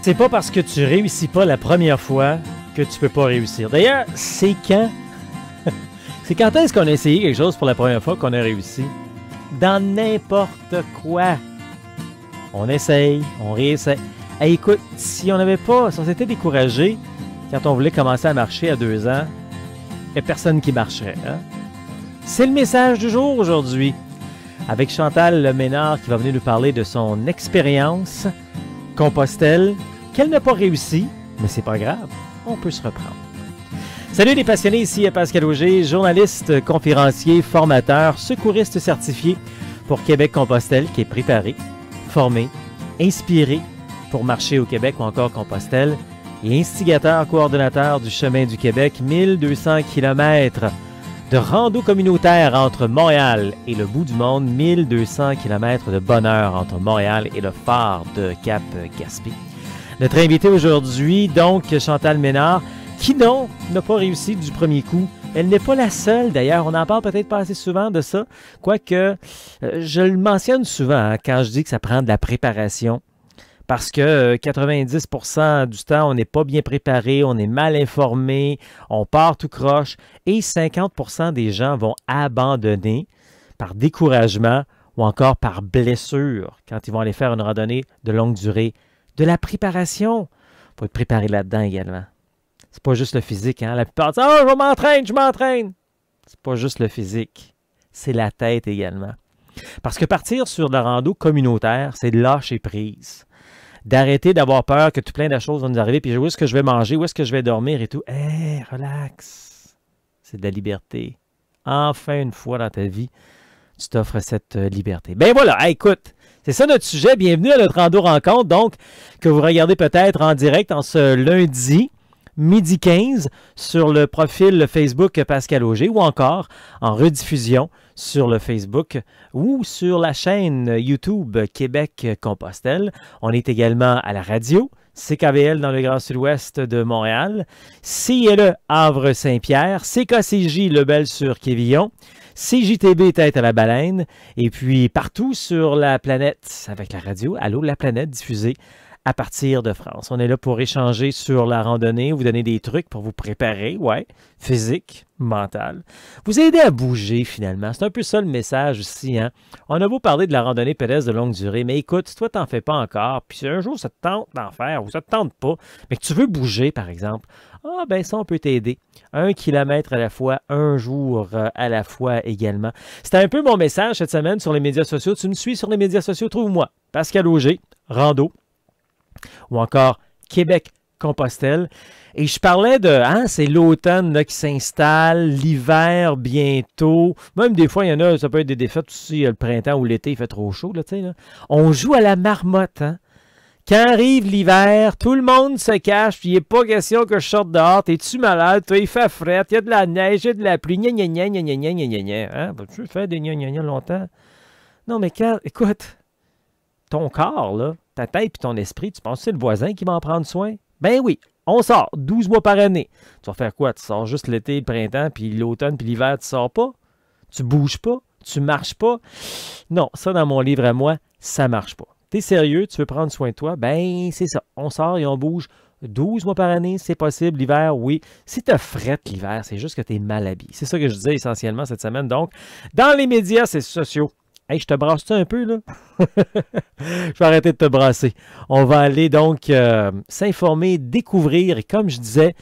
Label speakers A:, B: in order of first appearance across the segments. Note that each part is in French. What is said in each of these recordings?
A: C'est pas parce que tu réussis pas la première fois que tu peux pas réussir. D'ailleurs, c'est quand? C'est quand est-ce qu'on a essayé quelque chose pour la première fois qu'on a réussi? Dans n'importe quoi. On essaye, on réessaye. Hey, écoute, si on s'était découragé quand on voulait commencer à marcher à 2 ans, il n'y a personne qui marcherait. Hein? C'est le message du jour aujourd'hui. Avec Chantal Ménard qui va venir nous parler de son expérience Compostelle, qu'elle n'a pas réussi, mais c'est pas grave, on peut se reprendre. Salut les passionnés, ici Pascal Auger, journaliste, conférencier, formateur, secouriste certifié pour Québec-Compostelle qui est préparé, formé, inspiré pour marcher au Québec ou encore Compostelle et instigateur coordonnateur du Chemin du Québec, 1200 km de rando communautaire entre Montréal et le bout du monde, 1200 km de bonheur entre Montréal et le phare de Cap-Gaspé. Notre invité aujourd'hui, donc Chantal Ménard, qui n'a pas réussi du premier coup. Elle n'est pas la seule, d'ailleurs. On en parle peut-être pas assez souvent de ça. Quoique, je le mentionne souvent hein, quand je dis que ça prend de la préparation. Parce que 90% du temps, on n'est pas bien préparé, on est mal informé, on part tout croche. Et 50% des gens vont abandonner par découragement ou encore par blessure quand ils vont aller faire une randonnée de longue durée. De la préparation. Il faut être préparé là-dedans également. C'est pas juste le physique. Hein? La plupart disent « Ah, je m'entraîne! » C'est pas juste le physique. C'est la tête également. Parce que partir sur de la rando communautaire, c'est de lâcher prise. D'arrêter d'avoir peur que tout plein de choses vont nous arriver, puis où est-ce que je vais manger, où est-ce que je vais dormir et tout. Hey, relax. C'est de la liberté. Enfin, une fois dans ta vie, tu t'offres cette liberté. Ben voilà, hey, écoute, c'est ça notre sujet. Bienvenue à notre rando rencontre, donc, que vous regardez peut-être en direct en ce lundi, midi 15, sur le profil Facebook Pascal Auger ou encore en rediffusion sur le Facebook ou sur la chaîne YouTube Québec-Compostelle. On est également à la radio, CKVL dans le Grand Sud-Ouest de Montréal, CILE Havre-Saint-Pierre, CKCJ Lebel-sur-Quévillon, CJTB Tête à la Baleine, et puis partout sur la planète avec la radio, Allô la planète diffusée à partir de France. On est là pour échanger sur la randonnée, vous donner des trucs pour vous préparer, ouais, physique, mental. Vous aider à bouger finalement. C'est un peu ça le message aussi. Hein? On a beau parler de la randonnée pédestre de longue durée, mais écoute, si toi t'en fais pas encore, puis si un jour ça te tente d'en faire ou ça te tente pas, mais que tu veux bouger par exemple, ah ben ça on peut t'aider. 1 kilomètre à la fois, un jour à la fois également. C'était un peu mon message cette semaine sur les médias sociaux. Tu me suis sur les médias sociaux, trouve-moi. Pascal Auger, rando. Ou encore Québec-Compostelle. Et je parlais de, c'est l'automne qui s'installe, l'hiver bientôt. Même des fois, il y en a, ça peut être des défaites aussi, le printemps ou l'été, il fait trop chaud. Là. On joue à la marmotte. Hein? Quand arrive l'hiver, tout le monde se cache, puis il n'est pas question que je sorte dehors. T'es-tu malade? Toi, il fait fret, il y a de la neige, il y a de la pluie. Gna gna gna gna gna gna gna gna. Hein? Vas-tu faire des gna gna gna longtemps? Non, mais écoute, ton corps, là, ta tête et ton esprit, tu penses que c'est le voisin qui va en prendre soin? Ben oui, on sort 12 mois par année. Tu vas faire quoi? Tu sors juste l'été, le printemps, puis l'automne, puis l'hiver, tu sors pas? Tu bouges pas? Tu marches pas? Non, ça, dans mon livre à moi, ça marche pas. T'es sérieux? Tu veux prendre soin de toi? Ben, c'est ça. On sort et on bouge 12 mois par année, c'est possible. L'hiver, oui. Si tu as frette l'hiver, c'est juste que tu es mal habillé. C'est ça que je disais essentiellement cette semaine. Donc, dans les médias sociaux, hey, je te brasse-tu un peu, là? Je vais arrêter de te brasser. On va aller donc s'informer, découvrir. Et comme je disais,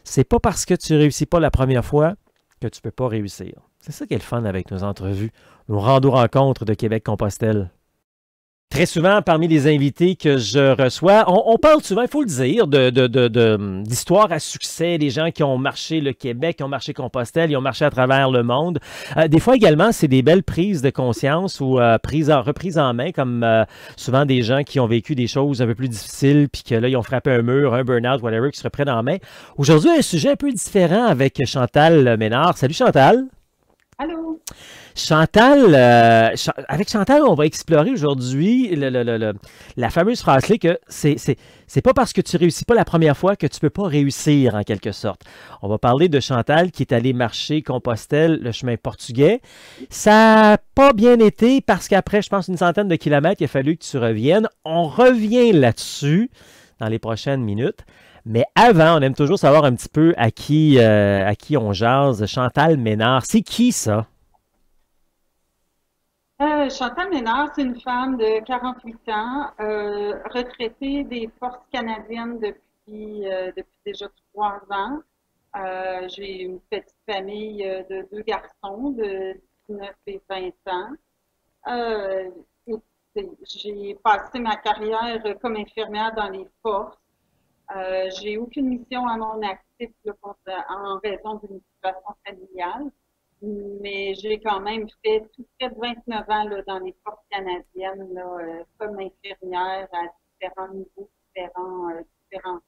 A: c'est pas parce que tu réussis pas la première fois que tu peux pas réussir. C'est ça qui est le fun avec nos entrevues, nos rando-rencontres de Québec-Compostelle. Très souvent, parmi les invités que je reçois, on parle souvent, il faut le dire, d'histoires à succès, des gens qui ont marché le Québec, qui ont marché Compostelle, qui ont marché à travers le monde. Des fois également, c'est des belles prises de conscience ou reprises en main, comme souvent des gens qui ont vécu des choses un peu plus difficiles, puis que là, ils ont frappé un mur, un burn-out, whatever, qui se reprennent en main. Aujourd'hui, un sujet un peu différent avec Chantal Ménard. Salut Chantal!
B: Allô?
A: Chantal, avec Chantal, on va explorer aujourd'hui la fameuse phrase-là que c'est pas parce que tu réussis pas la première fois que tu peux pas réussir en quelque sorte. On va parler de Chantal qui est allée marcher Compostelle, le chemin portugais. Ça n'a pas bien été parce qu'après, je pense, une centaine de kilomètres, il a fallu que tu reviennes. On revient là-dessus. dans les prochaines minutes. Mais avant, on aime toujours savoir un petit peu à qui on jase. Chantal Ménard, c'est qui ça?
B: Chantal Ménard, c'est une femme de 48 ans, retraitée des Forces canadiennes depuis déjà 3 ans. J'ai une petite famille de deux garçons de 19 et 20 ans. Euh, j'ai passé ma carrière comme infirmière dans les forces. J'ai aucune mission à mon actif là, en raison d'une situation familiale, mais j'ai quand même fait tout près de 29 ans là, dans les forces canadiennes là, comme infirmière à différents niveaux, différents.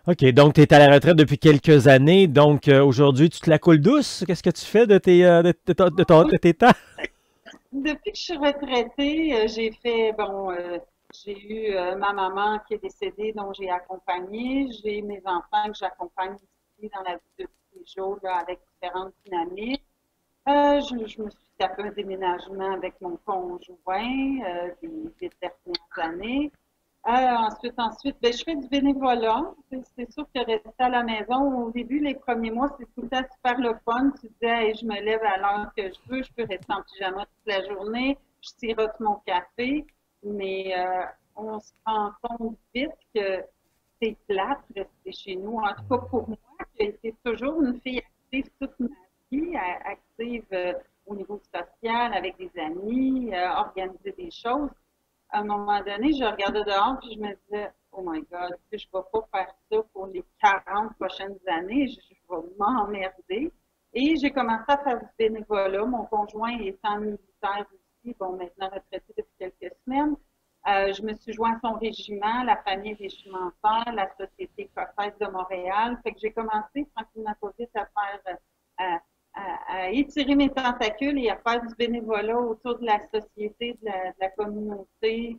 A: OK, donc tu es à la retraite depuis quelques années. Donc aujourd'hui, tu te la coules douce. Qu'est-ce que tu fais de tes temps?
B: Depuis que je suis retraitée, j'ai eu ma maman qui est décédée, dont j'ai accompagné. J'ai mes enfants que j'accompagne aussi dans la vie de tous les jours là, avec différentes dynamiques. Je me suis tapé un déménagement avec mon conjoint des dernières années. Ensuite, ben, je fais du bénévolat. C'est sûr que rester à la maison, au début, les premiers mois, c'est tout le temps super le fun. Tu te dis, hey, je me lève à l'heure que je peux rester en pyjama toute la journée, je sirote mon café, mais on se rend compte vite que c'est plate de rester chez nous. En tout cas, pour moi, j'ai été toujours une fille active toute ma vie, active au niveau social, avec des amis, organiser des choses. À un moment donné, je regardais dehors puis je me disais, oh my God, je ne vais pas faire ça pour les 40 prochaines années, je vais m'emmerder. Et j'ai commencé à faire du bénévolat. Mon conjoint étant militaire aussi, bon, maintenant retraité depuis quelques semaines. Je me suis joint à son régiment, la famille régimentaire, la Société écossaise de Montréal. Fait que j'ai commencé tranquillement pas vite à faire, à étirer mes tentacules et à faire du bénévolat autour de la société, de la communauté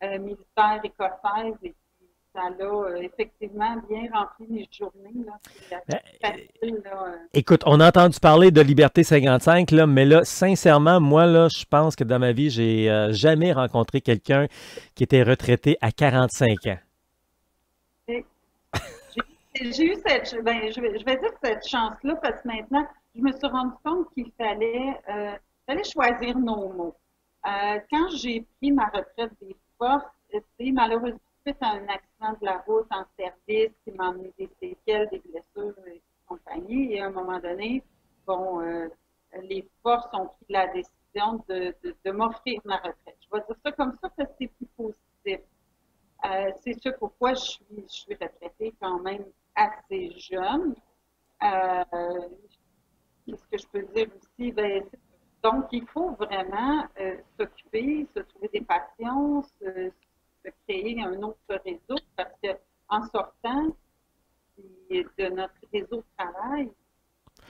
B: militaire écossaise. Et puis, ça a effectivement bien rempli mes journées. Là. C'est
A: Ben,
B: assez facile. Là.
A: Écoute, on a entendu parler de Liberté 55, là, mais là, sincèrement, moi, là, je pense que dans ma vie, j'ai jamais rencontré quelqu'un qui était retraité à 45 ans.
B: J'ai eu je vais dire cette chance-là parce que maintenant, je me suis rendu compte qu'il fallait choisir nos mots. Quand j'ai pris ma retraite des forces, c'est malheureusement suite à un accident de la route en service qui m'a amené des séquelles, des blessures et compagnie. Et à un moment donné, bon, les forces ont pris la décision de m'offrir ma retraite. Je vais dire ça comme ça parce que c'est plus positif. C'est ce pourquoi je suis retraitée quand même assez jeune. Qu'est-ce que je peux dire aussi? Ben, donc, il faut vraiment s'occuper, se trouver des passions, se créer un autre réseau parce que en sortant de notre réseau de travail,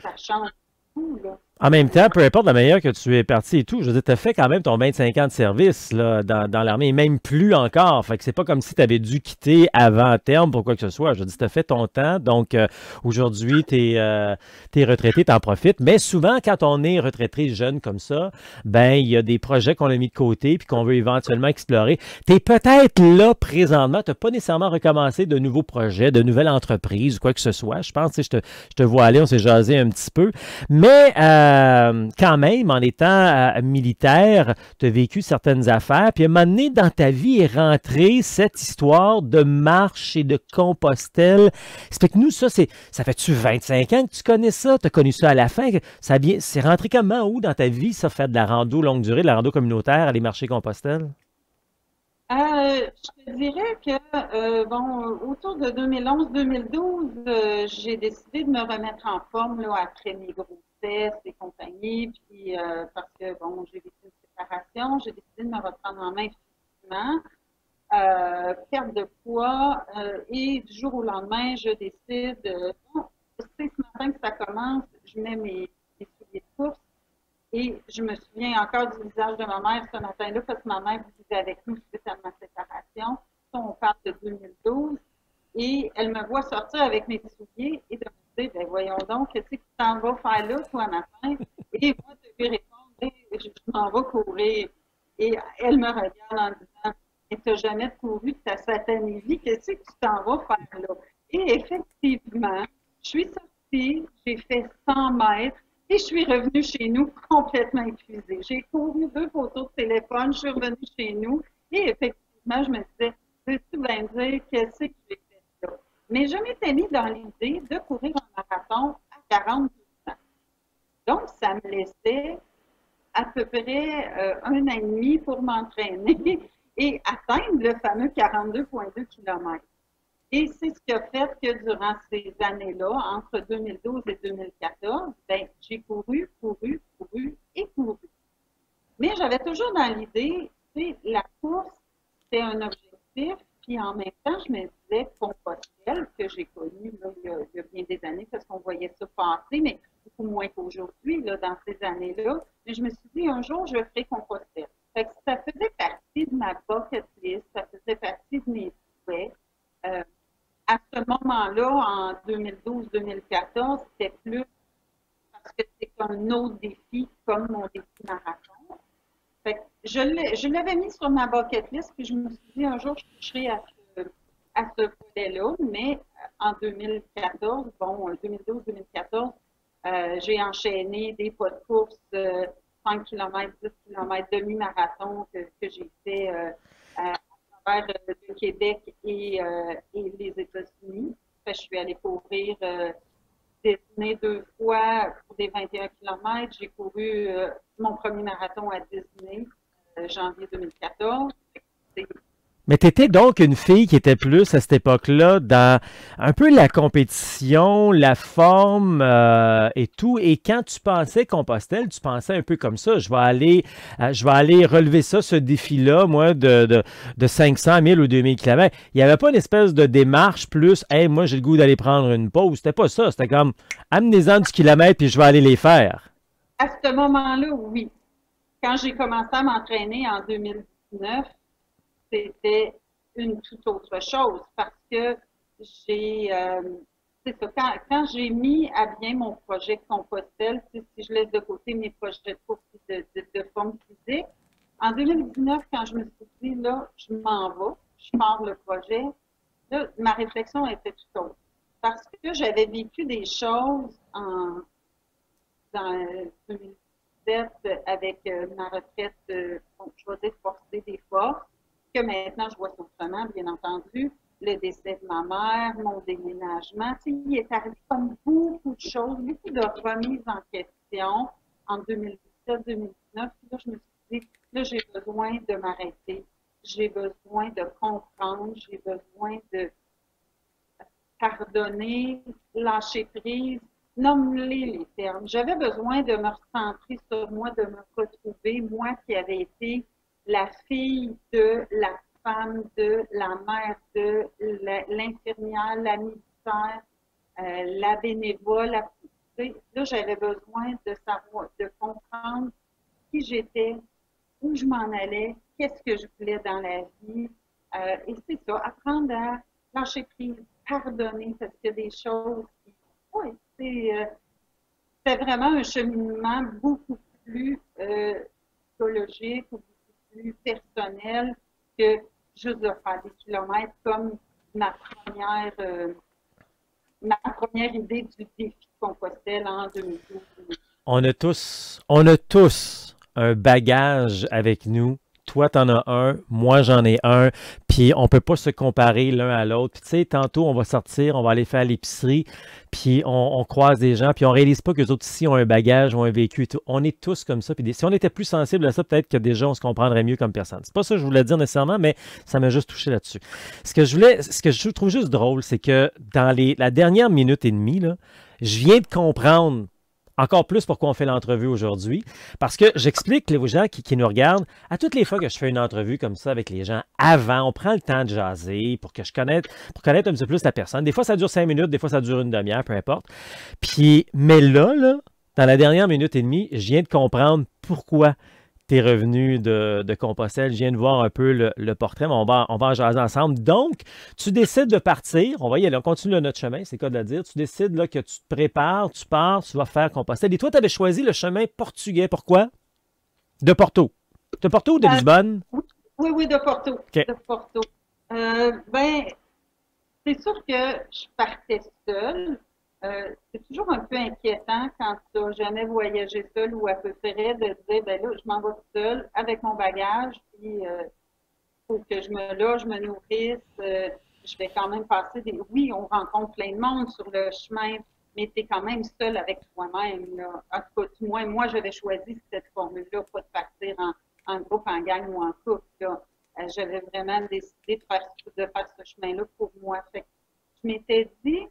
B: ça change tout, là.
A: En même temps, peu importe la manière que tu es parti et tout, je veux dire, tu as fait quand même ton 25 ans de service là, dans l'armée, et même plus encore. Fait que c'est pas comme si tu avais dû quitter avant terme pour quoi que ce soit. Je veux dire, tu as fait ton temps, donc aujourd'hui, tu es retraité, tu en profites. Mais souvent, quand on est retraité jeune comme ça, ben il y a des projets qu'on a mis de côté puis qu'on veut éventuellement explorer. Tu es peut-être là présentement, tu n'as pas nécessairement recommencé de nouveaux projets, de nouvelles entreprises ou quoi que ce soit. Je pense, tu sais, je te vois aller, on s'est jasé un petit peu. Mais quand même, en étant militaire, tu as vécu certaines affaires. Puis à un moment donné, dans ta vie est rentrée cette histoire de marche et de Compostelle. Ça fait que nous, ça fait-tu 25 ans que tu connais ça? Tu as connu ça à la fin? C'est rentré comment, où dans ta vie, ça, faire de la rando longue durée, de la rando communautaire, aller marcher Compostelle?
B: Je te dirais que, autour de 2011-2012, j'ai décidé de me remettre en forme là, après mes grossesses et compagnie, puis parce que, bon, j'ai vécu une séparation, j'ai décidé de me reprendre en main physiquement, perte de poids, et du jour au lendemain, je décide, bon, c'est ce matin que ça commence, je mets mes souliers de course, et je me souviens encore du visage de ma mère ce matin-là, parce que ma mère vivait avec nous suite à ma séparation. Ça, on parle de 2012. Et elle me voit sortir avec mes souliers et de me dire, ben voyons donc, qu'est-ce que tu t'en vas faire là, toi, matin? Et moi, de lui répondre, je m'en vais courir. Et elle me regarde en disant, et tu n'as jamais couru de ta satanée vie, qu'est-ce que tu t'en vas faire là? Et effectivement, je suis sortie, j'ai fait 100 mètres et je suis revenue chez nous complètement épuisée. J'ai couru 2 photos de téléphone, je suis revenue chez nous et effectivement, je me disais, veux-tu bien me dire qu'est-ce que j'ai fait là? Mais je m'étais mis dans l'idée de courir un marathon à 42 ans. Donc, ça me laissait à peu près 1 an et demi pour m'entraîner et atteindre le fameux 42,2 km. Et c'est ce qui a fait que durant ces années-là, entre 2012 et 2014, ben, j'ai couru, couru, couru et couru. Mais j'avais toujours dans l'idée, tu sais, la course, c'est un objectif, puis en même temps, je me disais Compostelle, que j'ai connu là, il y a bien des années, parce qu'on voyait ça passer, mais beaucoup moins qu'aujourd'hui, là, dans ces années-là. Mais je me suis dit, un jour, je ferai Compostelle. Fait que ça faisait partie de ma bucket list, ça faisait partie de mes souhaits. Euh, à ce moment-là, en 2012-2014, c'était plus parce que c'est un autre défi comme mon défi marathon. Fait que je l'avais mis sur ma bucket list, puis je me suis dit un jour je toucherai à ce volet-là, mais en 2014, bon, 2012-2014, j'ai enchaîné des pas de course 5 km, 10 km, demi-marathon que j'ai fait à travers le Québec et les États-Unis. Je suis allée courir Disney 2 fois pour des 21 km. J'ai couru mon premier marathon à Disney, janvier 2014.
A: Mais tu étais donc une fille qui était plus à cette époque-là dans un peu la compétition, la forme et tout. Et quand tu pensais Compostelle, tu pensais un peu comme ça. Je vais aller relever ça, ce défi-là, moi, de 500, 1000 ou 2000 km. Il n'y avait pas une espèce de démarche plus, hey, moi, j'ai le goût d'aller prendre une pause. C'était pas ça. C'était comme, amenez-en du kilomètre puis je vais aller les faire.
B: À ce moment-là, oui. Quand j'ai commencé à m'entraîner en 2019, c'était une toute autre chose parce que c'est ça, quand j'ai mis à bien mon projet Compostelle, si je laisse de côté mes projets de course de forme physique, en 2019, quand je me suis dit, là, je m'en vais, je pars le projet, là, ma réflexion était tout autre. Parce que j'avais vécu des choses dans 2017 avec ma retraite, bon, je vais dire forcer des forces, que maintenant je vois autrement, bien entendu, le décès de ma mère, mon déménagement. Tu sais, il est arrivé comme beaucoup de choses, beaucoup de remises en question en 2017-2019. Là, je me suis dit, là, j'ai besoin de m'arrêter. J'ai besoin de comprendre, j'ai besoin de pardonner, lâcher prise, nommer les termes. J'avais besoin de me recentrer sur moi, de me retrouver, moi qui avais été la fille de, la femme de, la mère de, l'infirmière, la militaire, la bénévole. Là, j'avais besoin de savoir, de comprendre qui j'étais, où je m'en allais, qu'est-ce que je voulais dans la vie. Et c'est ça, apprendre à lâcher prise, pardonner, parce qu'il y a des choses qui... Oui, c'est vraiment un cheminement beaucoup plus psychologique, plus personnel que juste de faire des kilomètres comme ma première, ma première idée du défi Compostelle en 2012.
A: On a tous un bagage avec nous. Toi, t'en as un, moi, j'en ai un, puis on peut pas se comparer l'un à l'autre. Puis tu sais, tantôt, on va sortir, on va aller faire l'épicerie, puis on croise des gens, puis on réalise pas que les autres ici ont un bagage, ont un vécu et tout. On est tous comme ça, puis si on était plus sensible à ça, peut-être que déjà, on se comprendrait mieux comme personne. C'est pas ça que je voulais dire nécessairement, mais ça m'a juste touché là-dessus. Ce que je trouve juste drôle, c'est que dans la dernière minute et demie, là, je viens de comprendre encore plus pourquoi on fait l'entrevue aujourd'hui. Parce que j'explique aux gens qui nous regardent, à toutes les fois que je fais une entrevue comme ça avec les gens, avant, on prend le temps de jaser pour connaître un petit peu plus la personne. Des fois, ça dure 5 minutes, des fois, ça dure une demi-heure, peu importe. Mais là, dans la dernière minute et demie, je viens de comprendre pourquoi tu es revenu de Compostelle. Je viens de voir un peu le portrait, mais on va en jaser ensemble. Donc, tu décides de partir. On va y aller, on continue notre chemin, c'est le cas de le dire. Tu décides là, que tu te prépares, tu pars, tu vas faire Compostelle. Et toi, tu avais choisi le chemin portugais. Pourquoi? De Porto. De Porto ou de Lisbonne?
B: Oui, oui, de Porto.
A: OK.
B: De Porto. Ben, c'est sûr que je partais seule. C'est toujours un peu inquiétant quand tu n'as jamais voyagé seul ou à peu près de dire, ben là, je m'en vais seule avec mon bagage, puis faut que je me loge, je me nourrisse. Je vais quand même passer des. Oui, on rencontre plein de monde sur le chemin, mais tu es quand même seul avec toi-même. Là. En tout cas, moi, j'avais choisi cette formule-là, pas de partir en groupe, en gang ou en couple. Là. J'avais vraiment décidé de faire ce chemin-là pour moi. Fait que je m'étais dit,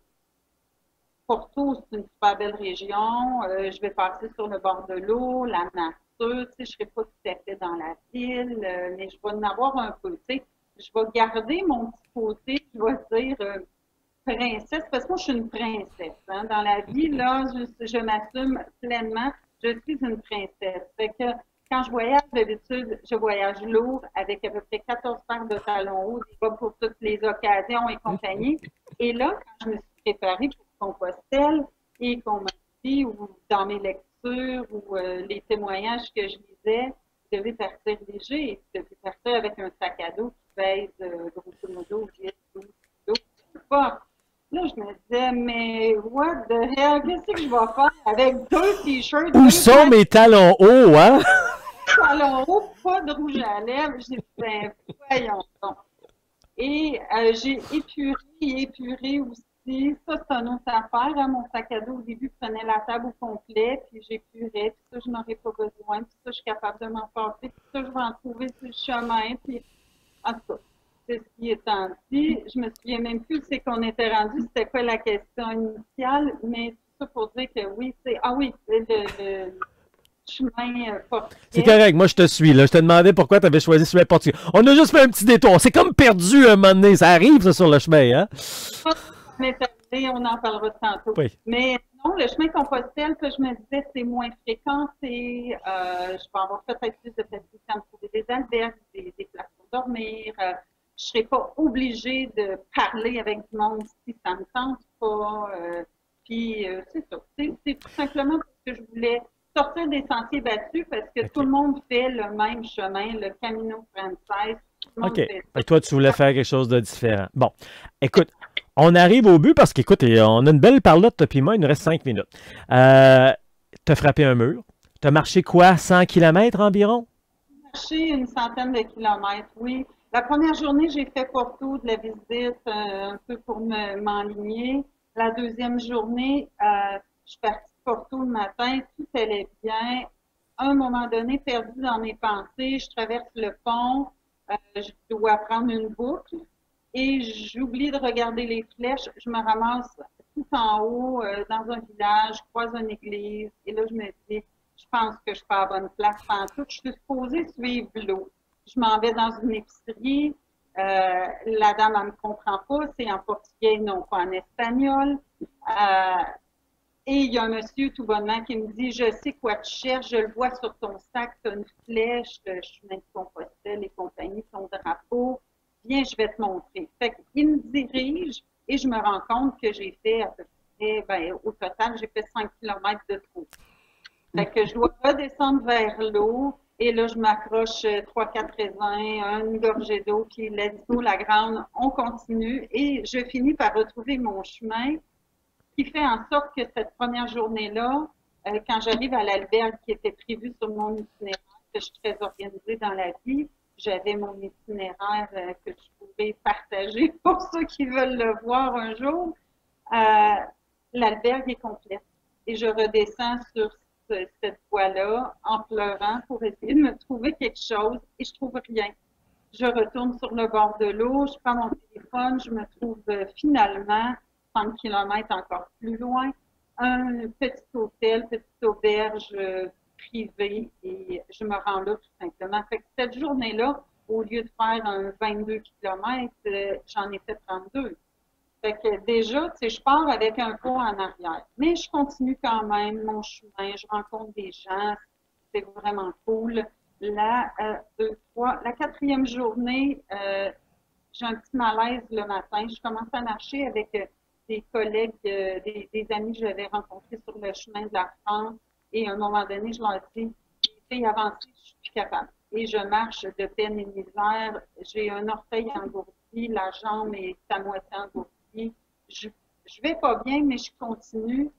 B: Porto, c'est une super belle région. Je vais passer sur le bord de l'eau, la nature. Tu sais, je ne serai pas tout à fait dans la ville, mais je vais en avoir un peu. Tu sais, je vais garder mon petit côté, je vais dire princesse, parce que moi, je suis une princesse. Hein. Dans la vie, là, je m'assume pleinement. Je suis une princesse. Fait que quand je voyage, d'habitude, je voyage lourd avec à peu près 14 paires de talons hauts, des bas pour toutes les occasions et compagnie. Et là, quand je me suis préparée pour Compostelle et qu'on m'a dit, ou dans mes lectures, ou les témoignages que je lisais, je devais partir léger, je devais partir avec un sac à dos qui pèse grosso modo 10, 12 kilos. Pas. Là, je me disais, mais what the hell, qu'est-ce que je vais faire avec deux t-shirts,
A: Où
B: deux
A: sont
B: paires
A: mes talons hauts, hein?
B: de talons hauts, pas de rouge à lèvres? J'ai dit, ben, voyons donc. Et j'ai épuré aussi. Ça, c'est une autre affaire. Hein. Mon sac à dos, au début, prenait la table au complet, puis j'épurais, puis ça, je n'aurais pas besoin, puis ça, je suis capable de m'en passer, puis ça, je vais en trouver sur le chemin, puis en tout cas. C'est ce qui est dit. Je me souviens même plus c'est qu'on était rendu, c'était quoi la question initiale, mais tout ça pour dire que oui, c'est. Ah oui, le chemin
A: C'est
B: portugais.
A: correct, moi je te suis. Là. Je te demandais pourquoi tu avais choisi celui portugais. On a juste fait un petit détour. C'est comme perdu un moment donné. Ça arrive, ça, sur le chemin, hein?
B: On est arrivé, on en parlera tantôt.
A: Oui.
B: Mais non, le chemin Compostelle, que je me disais, c'est moins fréquenté. Je vais avoir peut-être plus de facilité à me trouver des albergues, des places pour dormir. Je ne serai pas obligée de parler avec du monde si ça ne me tente pas. Puis c'est ça. C'est tout simplement parce que je voulais sortir des sentiers battus parce que tout
A: OK.
B: le monde fait le même chemin, le Camino Frances. Tout le monde
A: OK.
B: fait
A: Et toi, tu voulais faire quelque chose de différent. Bon. Écoute, on arrive au but parce qu'écoute, on a une belle parlotte, puis moi, il nous reste 5 minutes. T'as frappé un mur. T'as marché quoi? 100 kilomètres environ?
B: Marché une centaine de kilomètres, oui. La première journée, j'ai fait Porto de la visite un peu pour m'enligner. La deuxième journée, je suis partie de Porto le matin, tout allait bien. À un moment donné, perdu dans mes pensées, je traverse le pont, je dois prendre une boucle et j'oublie de regarder les flèches. Je me ramasse tout en haut dans un village, je croise une église et là, je me dis, je pense que je suis pas à la bonne place pantoute. Je suis supposée suivre l'eau. Je m'en vais dans une épicerie. La dame, elle me comprend pas. C'est en portugais, non pas en espagnol. Et il y a un monsieur tout bonnement qui me dit, je sais quoi tu cherches, je le vois sur ton sac, tu as une flèche, le chemin de Compostelle et compagnie, ton drapeau. Viens, je vais te montrer. Fait qu'il me dirige et je me rends compte que j'ai fait à peu près, ben, au total, j'ai fait 5 kilomètres de trop. Fait que je dois redescendre vers l'eau et là, je m'accroche 3-4 raisins, une gorgée d'eau, puis let's go, la grande, on continue et je finis par retrouver mon chemin qui fait en sorte que cette première journée-là, quand j'arrive à l'albergue qui était prévue sur mon itinéraire, que je suis très organisée dans la vie, j'avais mon itinéraire que je pourrais partager pour ceux qui veulent le voir un jour. Euh, L'albergue est complète et je redescends sur cette voie-là en pleurant pour essayer de me trouver quelque chose et je trouve rien. Je retourne sur le bord de l'eau, je prends mon téléphone, je me trouve finalement 30 kilomètres encore plus loin, un petit hôtel, petite auberge privée et je me rends là tout simplement. Fait que cette journée-là, au lieu de faire un 22 kilomètres, j'en ai fait 32. Fait que déjà, tu sais, je pars avec un pas en arrière. Mais je continue quand même mon chemin. Je rencontre des gens. C'est vraiment cool. La quatrième journée, j'ai un petit malaise le matin. Je commence à marcher avec des collègues, des amis que j'avais rencontrés sur le chemin de la France. Et à un moment donné, je leur dis, les filles avancées, je suis plus capable. et je marche de peine et misère. J'ai un orteil engourdi, la jambe est à moitié engourdie. Je vais pas bien, mais je continue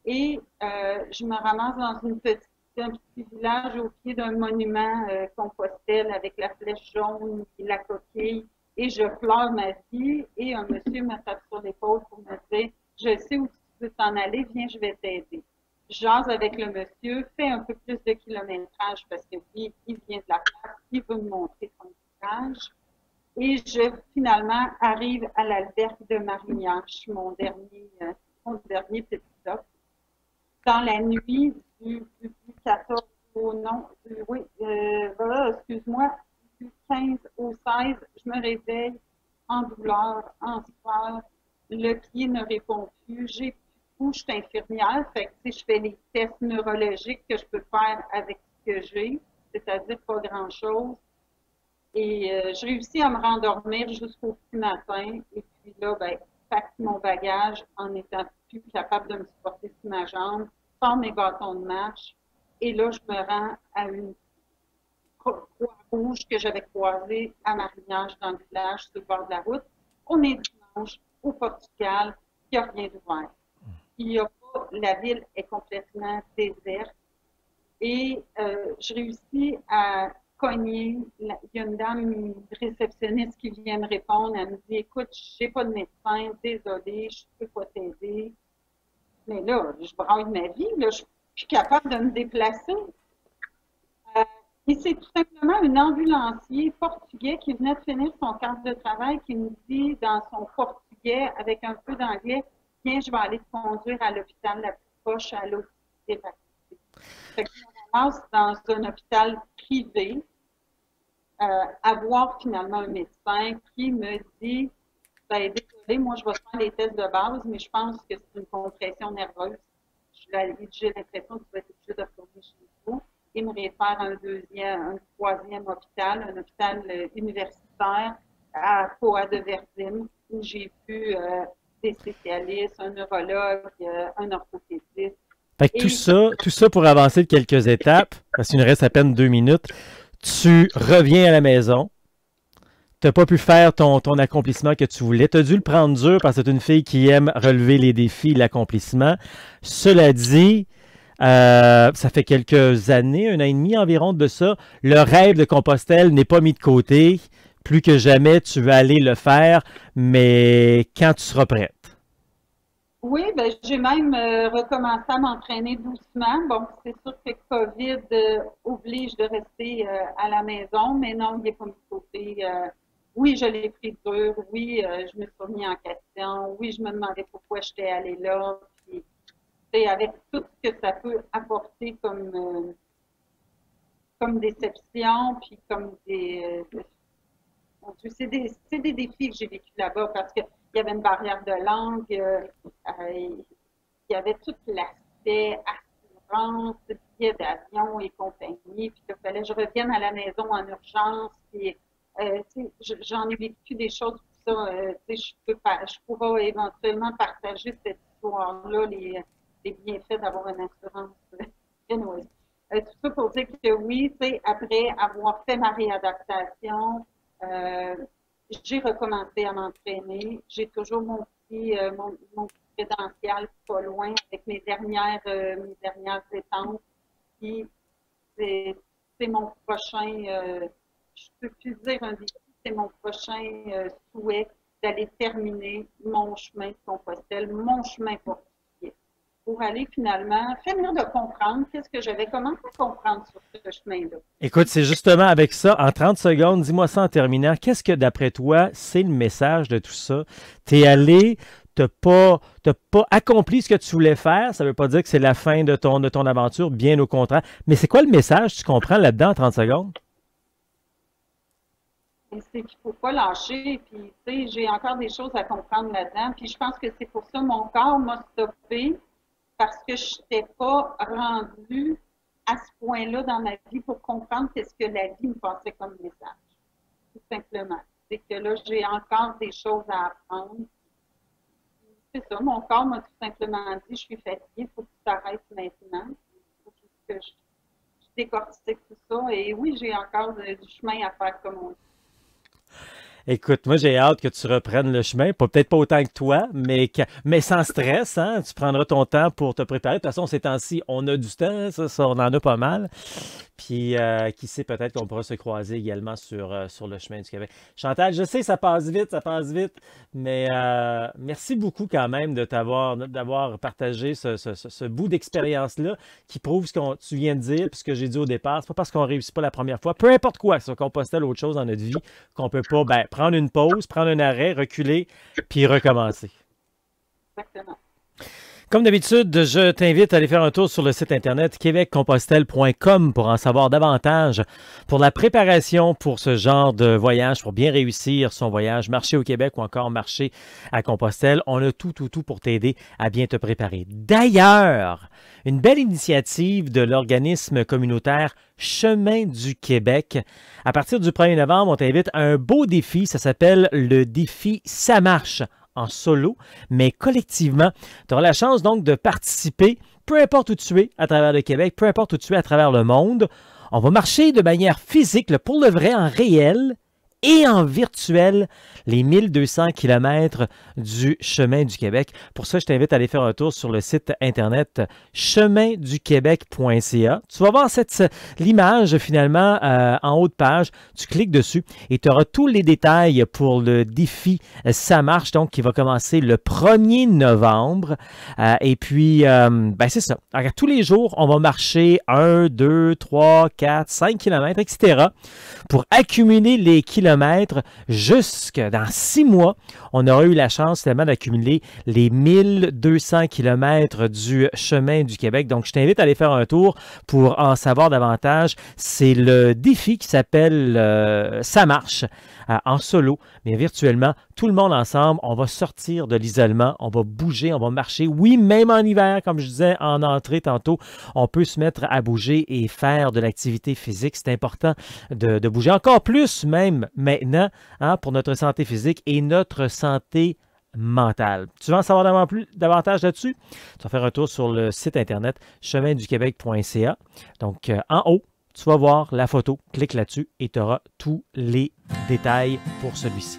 B: et je me ramasse dans un petit village au pied d'un monument Compostelle avec la flèche jaune et la coquille et je pleure ma vie et un monsieur me tape sur l'épaule pour me dire je sais où tu veux t'en aller, viens, je vais t'aider. Je jase avec le monsieur, fais un peu plus de kilométrage parce que lui, il vient de la place, il veut me montrer son visage. Et je finalement arrive à l'albergue de Marignache, mon dernier petit stop. Dans la nuit du 14 au non, oui, excuse-moi, du 15 au 16, je me réveille en douleur, en sueur, le pied ne répond plus, j'ai plus, je suis infirmière, fait que je fais les tests neurologiques que je peux faire avec ce que j'ai, c'est-à-dire pas grand-chose. Et je réussis à me rendormir jusqu'au petit matin. Et puis là, ben, pack mon bagage en étant plus capable de me supporter sur ma jambe, prends mes bâtons de marche. Et là, je me rends à une croix rouge que j'avais croisée à Marignage dans le village, sur le bord de la route. On est dimanche au Portugal, il n'y a rien d'ouvert. Il y a pas, la ville est complètement déserte. Et je réussis à cogner. Il y a une dame, une réceptionniste qui vient me répondre. Elle me dit écoute, je n'ai pas de médecin, désolée, je ne peux pas t'aider. Mais là, je braille ma vie, là, je suis plus capable de me déplacer. Et c'est tout simplement un ambulancier portugais qui venait de finir son cadre de travail qui me dit dans son portugais avec un peu d'anglais viens, je vais aller te conduire à l'hôpital la plus proche à l'hôpital. Fait que je me ramasse dans un hôpital privé à voir finalement un médecin qui me dit ben, désolé, moi je vais faire les tests de base, mais je pense que c'est une compression nerveuse. J'ai l'impression que tu vas être obligé de retourner chez vous. Il me réfère à un troisième hôpital, un hôpital universitaire à Poa de Verdun, où j'ai vu des spécialistes, un neurologue, un orthopédiste.
A: Fait que tout ça pour avancer de quelques étapes, parce qu'il nous reste à peine 2 minutes, tu reviens à la maison, tu n'as pas pu faire ton accomplissement que tu voulais. Tu as dû le prendre dur parce que tu es une fille qui aime relever les défis, l'accomplissement. Cela dit, ça fait quelques années, 1 an et demi environ de ça, le rêve de Compostelle n'est pas mis de côté. Plus que jamais, tu vas aller le faire, mais quand tu seras prête.
B: Oui, ben, j'ai même recommencé à m'entraîner doucement. Bon, c'est sûr que COVID oblige de rester à la maison, mais non, il n'est pas mis de côté. Oui, je l'ai pris dur. Oui, je me suis remis en question. Oui, je me demandais pourquoi j'étais allée là. Puis, avec tout ce que ça peut apporter comme déception, puis comme c'est des défis que j'ai vécu là-bas parce qu'il y avait une barrière de langue, il y avait tout l'aspect assurance, billets d'avion et compagnie, puis il fallait que je revienne à la maison en urgence, puis j'en ai vécu des choses pour ça, je pourrais éventuellement partager cette histoire-là, les bienfaits d'avoir une assurance. Anyway. Tout ça pour dire que oui, après avoir fait ma réadaptation, euh, j'ai recommencé à m'entraîner. J'ai toujours mon petit crédential pas loin avec mes dernières étapes. Puis c'est mon prochain, je peux plus dire un défi, c'est mon prochain souhait d'aller terminer mon chemin de Compostelle, mon chemin pour aller finalement finir de comprendre qu'est-ce que j'avais commencé à comprendre sur ce chemin-là.
A: Écoute, c'est justement avec ça, en 30 secondes, dis-moi ça en terminant, qu'est-ce que d'après toi, c'est le message de tout ça? Tu es allé, tu n'as pas accompli ce que tu voulais faire, ça ne veut pas dire que c'est la fin de ton aventure, bien au contraire. Mais c'est quoi le message, tu comprends là-dedans en 30 secondes?
B: C'est qu'il ne faut pas lâcher, puis tu sais, j'ai encore des choses à comprendre là-dedans, puis je pense que c'est pour ça que mon corps m'a stoppé, parce que je n'étais pas rendue à ce point-là dans ma vie pour comprendre qu'est-ce que la vie me passait comme message. Tout simplement. C'est que là, j'ai encore des choses à apprendre. C'est ça, mon corps m'a tout simplement dit, je suis fatiguée, il faut que tu t'arrêtes maintenant. Il faut que je décortique tout ça. Et oui, j'ai encore du chemin à faire, comme on dit.
A: Écoute, moi j'ai hâte que tu reprennes le chemin, peut-être pas autant que toi, mais sans stress, hein? Tu prendras ton temps pour te préparer. De toute façon, ces temps-ci, on a du temps, ça, on en a pas mal. Puis, qui sait, peut-être qu'on pourra se croiser également sur le chemin du Québec. Chantal, je sais, ça passe vite, mais merci beaucoup quand même d'avoir partagé ce bout d'expérience-là qui prouve ce que tu viens de dire, puis ce que j'ai dit au départ. C'est pas parce qu'on réussit pas la première fois, peu importe quoi, que ce soit Compostelle ou autre chose dans notre vie, qu'on peut pas prendre une pause, prendre un arrêt, reculer, puis recommencer.
B: Exactement.
A: Comme d'habitude, je t'invite à aller faire un tour sur le site internet québeccompostelle.com pour en savoir davantage pour la préparation pour ce genre de voyage, pour bien réussir son voyage, marcher au Québec ou encore marcher à Compostelle. On a tout pour t'aider à bien te préparer. D'ailleurs, une belle initiative de l'organisme communautaire Chemin du Québec. À partir du 1er novembre, on t'invite à un beau défi. Ça s'appelle le défi Ça marche en solo, mais collectivement. Tu auras la chance donc de participer, peu importe où tu es à travers le Québec, peu importe où tu es à travers le monde. On va marcher de manière physique, là, pour le vrai, en réel et en virtuel, les 1200 km du Chemin du Québec. Pour ça, je t'invite à aller faire un tour sur le site internet cheminduquebec.ca. Tu vas voir l'image finalement en haut de page. Tu cliques dessus et tu auras tous les détails pour le défi Ça marche, donc qui va commencer le 1er novembre. Et puis, c'est ça. Alors, tous les jours, on va marcher 1, 2, 3, 4, 5 km, etc. pour accumuler les kilomètres jusque dans 6 mois. On aura eu la chance finalement d'accumuler les 1200 km du Chemin du Québec. Donc, je t'invite à aller faire un tour pour en savoir davantage. C'est le défi qui s'appelle Ça marche en solo, mais virtuellement, tout le monde ensemble. On va sortir de l'isolement, on va bouger, on va marcher. Oui, même en hiver, comme je disais en entrée tantôt, on peut se mettre à bouger et faire de l'activité physique. C'est important de bouger encore plus même maintenant pour notre santé physique et notre santé mentale. Tu veux en savoir davantage là-dessus? Tu vas faire un tour sur le site internet cheminduquebec.ca. Donc, en haut, tu vas voir la photo, clique là-dessus et tu auras tous les détails pour celui-ci.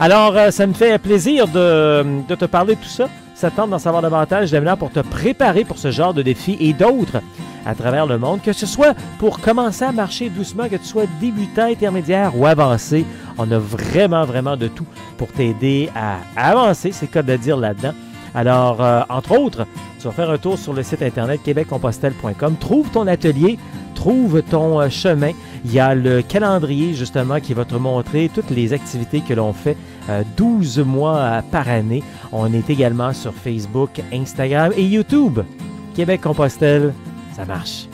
A: Alors, ça me fait plaisir de te parler de tout ça. Ça te tente d'en savoir davantage, évidemment, pour te préparer pour ce genre de défis et d'autres à travers le monde, que ce soit pour commencer à marcher doucement, que tu sois débutant, intermédiaire ou avancé. On a vraiment de tout pour t'aider à avancer, c'est le cas de dire là-dedans. Alors, entre autres, tu vas faire un tour sur le site internet québeccompostelle.com, trouve ton atelier, trouve ton chemin. Il y a le calendrier, justement, qui va te montrer toutes les activités que l'on fait 12 mois par année. On est également sur Facebook, Instagram et YouTube. Québec Compostelle, ça marche.